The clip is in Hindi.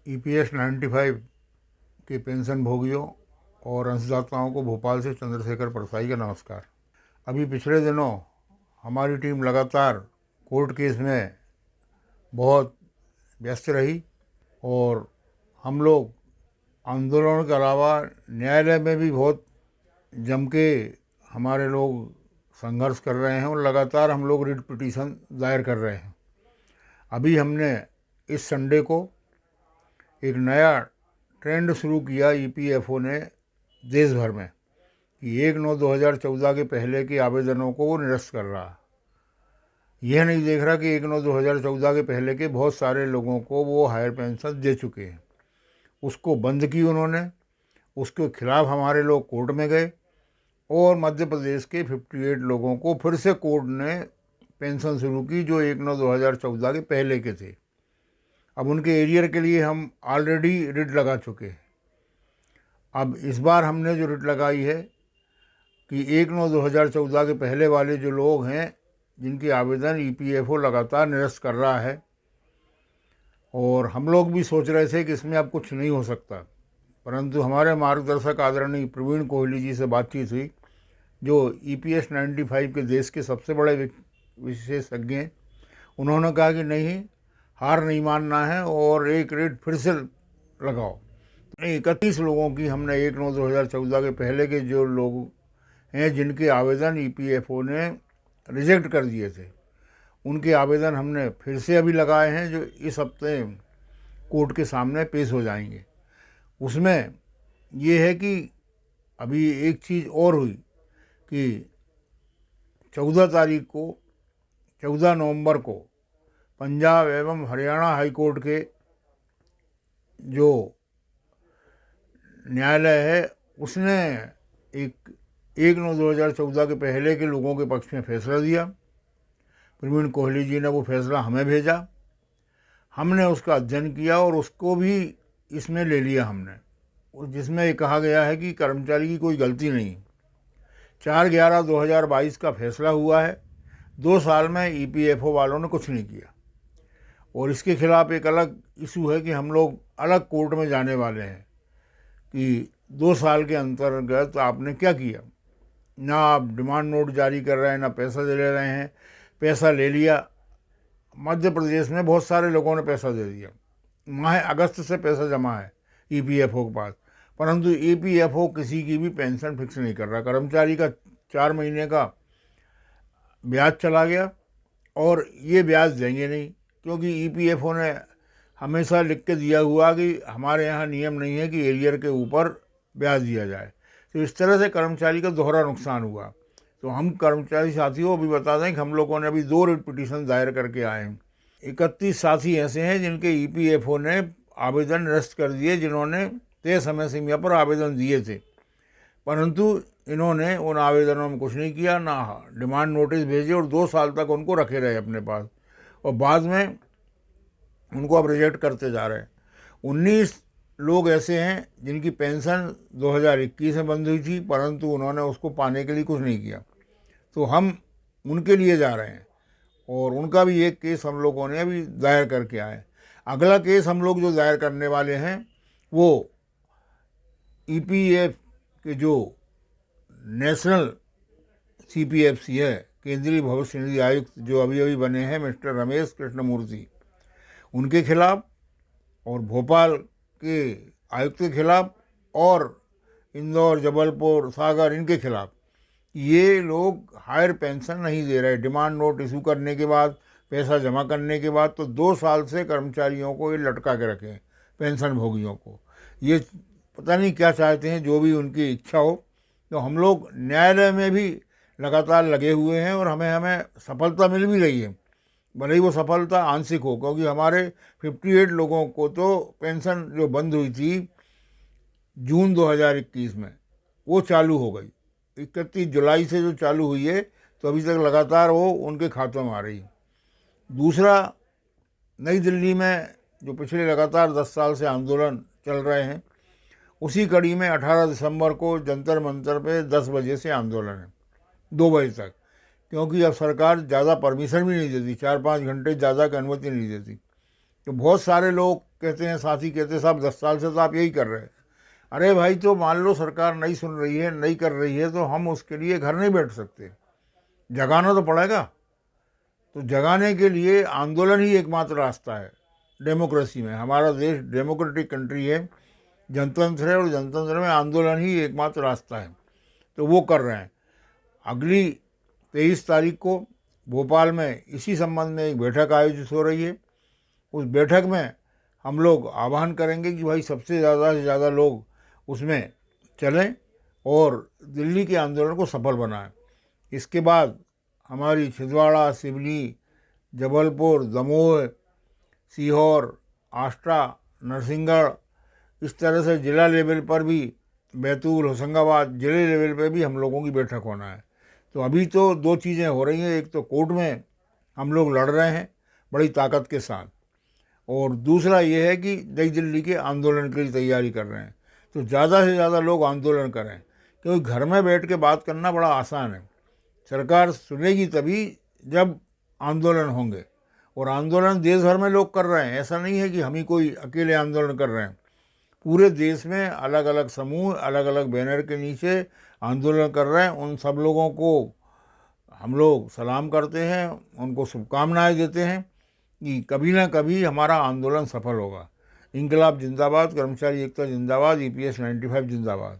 EPS 95 के पेंशन भोगियों और अंशदाताओं को भोपाल से चंद्रशेखर परसाई का नमस्कार। अभी पिछले दिनों हमारी टीम लगातार कोर्ट केस में बहुत व्यस्त रही और हम लोग आंदोलन के अलावा न्यायालय में भी बहुत जम के हमारे लोग संघर्ष कर रहे हैं और लगातार हम लोग रिट पिटीशन दायर कर रहे हैं। अभी हमने इस संडे को एक नया ट्रेंड शुरू किया EPFO ने देश भर में कि 1/9/2014 के पहले के आवेदनों को वो निरस्त कर रहा। यह नहीं देख रहा कि 1/9/2014 के पहले के बहुत सारे लोगों को वो हायर पेंशन दे चुके हैं। उसको बंद की उन्होंने, उसके खिलाफ हमारे लोग कोर्ट में गए और मध्य प्रदेश के 58 लोगों को फिर से कोर्ट ने पेंशन शुरू की जो 1/9/2014 के पहले के थे। अब उनके एरियर के लिए हम ऑलरेडी रिट लगा चुके हैं। अब इस बार हमने जो रिट लगाई है कि 1/9/2014 के पहले वाले जो लोग हैं जिनके आवेदन EPFO लगातार निरस्त कर रहा है, और हम लोग भी सोच रहे थे कि इसमें अब कुछ नहीं हो सकता, परंतु हमारे मार्गदर्शक आदरणीय प्रवीण कोहली जी से बातचीत हुई जो EPS 95 के देश के सबसे बड़े विशेषज्ञ हैं। उन्होंने कहा कि नहीं, हार नहीं मानना है और एक रिट फिर से लगाओ। 31 लोगों की हमने 1/9/2014 के पहले के जो लोग हैं जिनके आवेदन EPFO ने रिजेक्ट कर दिए थे, उनके आवेदन हमने फिर से अभी लगाए हैं जो इस हफ्ते कोर्ट के सामने पेश हो जाएंगे। उसमें ये है कि अभी एक चीज़ और हुई कि 14 नवंबर को पंजाब एवं हरियाणा हाई कोर्ट के जो न्यायालय है उसने 1/9/2014 के पहले के लोगों के पक्ष में फैसला दिया। प्रवीण कोहली जी ने वो फैसला हमें भेजा, हमने उसका अध्ययन किया और उसको भी इसमें ले लिया हमने, जिसमें ये कहा गया है कि कर्मचारी की कोई गलती नहीं। 4/11/2022 का फैसला हुआ है, 2 साल में EPFO वालों ने कुछ नहीं किया और इसके खिलाफ एक अलग इशू है कि हम लोग अलग कोर्ट में जाने वाले हैं कि 2 साल के अंतर्गत आपने क्या किया। ना आप डिमांड नोट जारी कर रहे हैं, ना पैसा दे ले रहे हैं। पैसा ले लिया, मध्य प्रदेश में बहुत सारे लोगों ने पैसा दे दिया, माह अगस्त से पैसा जमा है EPFO के पास, परंतु EPFO किसी की भी पेंशन फिक्स नहीं कर रहा। कर्मचारी का 4 महीने का ब्याज चला गया और ये ब्याज देंगे नहीं, क्योंकि EPFO ने हमेशा लिख के दिया हुआ कि हमारे यहाँ नियम नहीं है कि एरियर के ऊपर ब्याज दिया जाए। तो इस तरह से कर्मचारी का दोहरा नुकसान हुआ। तो हम कर्मचारी साथियों अभी बता दें कि हम लोगों ने अभी 2 रिट पिटीशन दायर करके आए हैं। 31 साथी ऐसे हैं जिनके EPFO ने आवेदन निरस्त कर दिए, जिन्होंने तय समय सीमा पर आवेदन दिए थे, परंतु इन्होंने उन आवेदनों में कुछ नहीं किया, ना डिमांड नोटिस भेजे और 2 साल तक उनको रखे रहे अपने पास और बाद में उनको अब रिजेक्ट करते जा रहे हैं। 19 लोग ऐसे हैं जिनकी पेंशन 2021 में बंद हुई थी, परंतु उन्होंने उसको पाने के लिए कुछ नहीं किया, तो हम उनके लिए जा रहे हैं और उनका भी एक केस हम लोगों ने अभी दायर करके आए। अगला केस हम लोग जो दायर करने वाले हैं वो EPF के जो नेशनल CPFC है, केंद्रीय भविष्य निधि आयुक्त जो अभी अभी बने हैं मिस्टर रमेश कृष्णमूर्ति, उनके खिलाफ और भोपाल के आयुक्त के खिलाफ और इंदौर, जबलपुर, सागर, इनके खिलाफ ये लोग हायर पेंशन नहीं दे रहे। डिमांड नोट इशू करने के बाद, पैसा जमा करने के बाद तो 2 साल से कर्मचारियों को ये लटका के रखें, पेंशन भोगियों को। ये पता नहीं क्या चाहते हैं, जो भी उनकी इच्छा हो। तो हम लोग न्यायालय में भी लगातार लगे हुए हैं और हमें सफलता मिल भी रही है, भले ही वो सफलता आंशिक हो, क्योंकि हमारे 58 लोगों को तो पेंशन जो बंद हुई थी जून 2021 में वो चालू हो गई। 31 जुलाई से जो चालू हुई है तो अभी तक लगातार वो उनके खातों में आ रही है। दूसरा, नई दिल्ली में जो पिछले लगातार 10 साल से आंदोलन चल रहे हैं, उसी कड़ी में 18 दिसंबर को जंतर मंतर पे 10 बजे से आंदोलन है, 2 बजे तक, क्योंकि अब सरकार ज़्यादा परमिशन भी नहीं देती, 4-5 घंटे ज़्यादा की अनुमति नहीं देती। तो बहुत सारे लोग कहते हैं, साथी कहते हैं साहब 10 साल से तो आप यही कर रहे हैं। अरे भाई, तो मान लो सरकार नहीं सुन रही है, नहीं कर रही है, तो हम उसके लिए घर नहीं बैठ सकते, जगाना तो पड़ेगा। तो जगाने के लिए आंदोलन ही एकमात्र रास्ता है डेमोक्रेसी में। हमारा देश डेमोक्रेटिक कंट्री है, जनतंत्र है, और जनतंत्र में आंदोलन ही एकमात्र रास्ता है। तो वो कर रहे हैं। अगली 23 तारीख को भोपाल में इसी संबंध में एक बैठक आयोजित हो रही है। उस बैठक में हम लोग आह्वान करेंगे कि भाई सबसे ज़्यादा से ज़्यादा लोग उसमें चलें और दिल्ली के आंदोलन को सफल बनाएं। इसके बाद हमारी छिंदवाड़ा, सिवनी, जबलपुर, दमोह, सीहोर, आष्टा, नरसिंहगढ़, इस तरह से जिला लेवल पर भी, बैतूल, होशंगाबाद, जिले लेवल पर भी हम लोगों की बैठक होना है। तो अभी तो दो चीज़ें हो रही हैं, एक तो कोर्ट में हम लोग लड़ रहे हैं बड़ी ताकत के साथ, और दूसरा ये है कि नई दिल्ली के आंदोलन के लिए तैयारी कर रहे हैं। तो ज़्यादा से ज़्यादा लोग आंदोलन करें, क्योंकि घर में बैठ के बात करना बड़ा आसान है। सरकार सुनेगी तभी जब आंदोलन होंगे, और आंदोलन देश भर में लोग कर रहे हैं। ऐसा नहीं है कि हम ही कोई अकेले आंदोलन कर रहे हैं। पूरे देश में अलग अलग समूह अलग अलग बैनर के नीचे आंदोलन कर रहे हैं। उन सब लोगों को हम लोग सलाम करते हैं, उनको शुभकामनाएं देते हैं कि कभी ना कभी हमारा आंदोलन सफल होगा। इंकलाब जिंदाबाद, कर्मचारी एकता जिंदाबाद, EPS 95 जिंदाबाद।